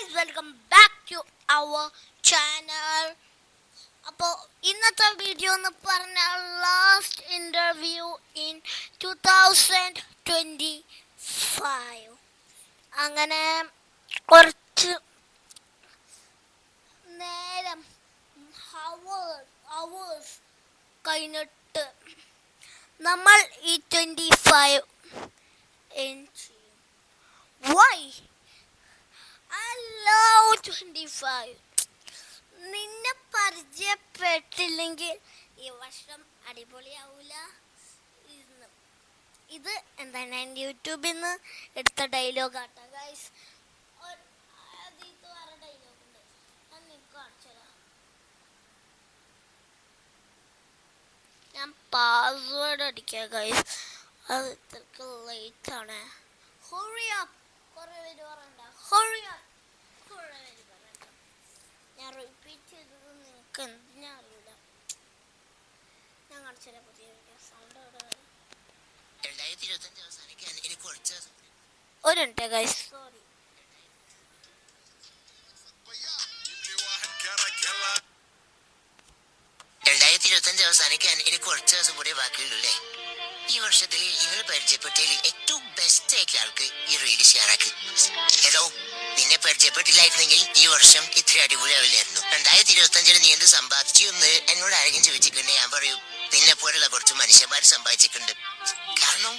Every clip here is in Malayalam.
guys, welcome back to our channel. അപ്പോൾ ഇന്നത്തെ വീഡിയോ എന്ന് പറഞ്ഞാൽ ലാസ്റ്റ് ഇൻ്റർവ്യൂ ഇൻ 2025. അങ്ങനെ കുറച്ച് നേരം hours കഴിഞ്ഞിട്ട് നമ്മൾ ഈ 25 എൻഡ് ചെയ്യും. Why? I love 25. നിന്നെ പരിചയപ്പെട്ടില്ലെങ്കിൽ ഈ വർഷം അടിപൊളിയാവൂല. ഇത് എന്താ ഞാൻ യൂട്യൂബിൽ നിന്ന് എടുത്ത ഡയലോഗാട്ടോ ഗൈസ്. വേറെ ഡയലോഗ് ഉണ്ട്, ഞാൻ നിങ്ങൾക്ക് കാണിച്ചുതരാം. ഞാൻ പാസ്വേഡ് അടിക്കാം ഗൈസ്, അത് ഇത്രക്ക് ലേറ്റ് ആണ്. Hurry up. കുറേ പേര് പറയണ്ട hurry up. കുറേ പേര് പറയണ്ട. ഞാൻ റിപ്പീറ്റ് ചെയ്തത് നിങ്ങൾക്ക് എന്തിനാ അറിയില്ല. ഞാൻ കാണിച്ചുതരാം പുതിയ വീഡിയോ. സൗണ്ട് ഒരു മിനിറ്റ് ഗൈസ്, സോറി. അവസാനിക്കാൻ എനിക്ക് കുറച്ച് ദിവസം കൂടി ബാക്കിയുള്ളൂ. ഈ വർഷത്തിൽ നിങ്ങൾ പരിചയപ്പെട്ടതിൽ ഏറ്റവും ബെസ്റ്റ് ആയിട്ടുള്ള ആൾക്ക് ഈ റീല് ഷെയറാക്കി. ഹലോ, നിന്നെ പരിചയപ്പെട്ടില്ലായിരുന്നെങ്കിൽ ഈ വർഷം ഇത്ര അടിപൊളിയാവില്ലായിരുന്നു. 2025 നീ എന്ത് സമ്പാദിച്ചു എന്ന് എന്നോട് ആരെങ്കിലും ചോദിച്ചിട്ടുണ്ട്, ഞാൻ പറയൂ നിന്നെ പോലുള്ള കുറച്ച് മനുഷ്യന്മാർ സമ്പാദിച്ചിട്ടുണ്ട്. കാരണം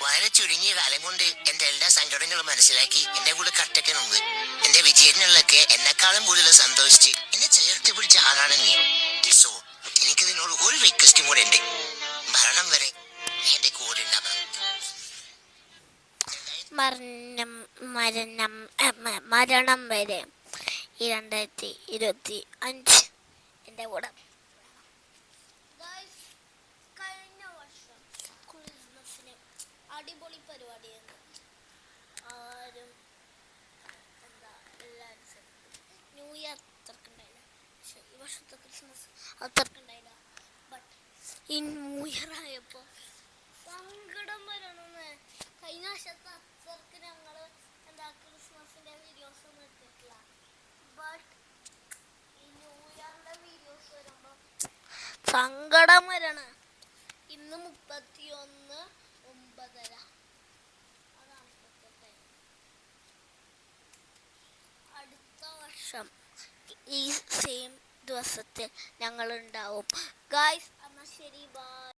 വളരെ ചുരുങ്ങിയ കാലം കൊണ്ട് എന്റെ എല്ലാ സങ്കടങ്ങളും മനസ്സിലാക്കി എന്നെ കൂടെ കട്ടയ്ക്ക് നിന്ന് എന്റെ വിജയങ്ങളിലൊക്കെ എന്നെക്കാളും കൂടുതൽ സന്തോഷിച്ച് എന്നെ ചേർത്ത് പിടിച്ച ആളാണ് നീ. സോ എനിക്ക് നിന്നോട് ഒരു റിക്വസ്റ്റും കൂടെ ഉണ്ട്. മരണം വരെ നീ എന്റെ കൂടെ ഉണ്ടാവണം. മരണം വരെ ഈ 2025 എൻ്റെ കൂടെ. കഴിഞ്ഞ വർഷം ക്രിസ്മസിന് അടിപൊളി പരിപാടിയായിരുന്നു. ആരും എല്ലാവരും ന്യൂ ഇയർ അത്രക്കുണ്ടായില്ല, പക്ഷെ ഈ വർഷത്തെ ക്രിസ്മസ് അത്രക്കുണ്ടായില്ല. ബട്ട് ഈ ന്യൂ ഇയർ ആയപ്പോൾ സങ്കടം വരണമെന്ന്. കഴിഞ്ഞ വർഷത്തെ അത്രക്ക് ഞങ്ങൾ ക്രിസ്മസിൻ്റെ വീഡിയോസ് ഒന്നും ഇട്ടിട്ടില്ല. ബട്ട് ഈ ന്യൂ ഇയറിൻ്റെ വീഡിയോസ് വരുമ്പോൾ സങ്കടം വരണ. ഇന്ന് 31/9. അതാണ് ഇപ്പോഴത്തെ. അടുത്ത വർഷം ഈ സെയിം ദിവസത്തിൽ ഞങ്ങൾ ഉണ്ടാവും ഗായ്സ്. എന്നാൽ ശരി, ബൈ.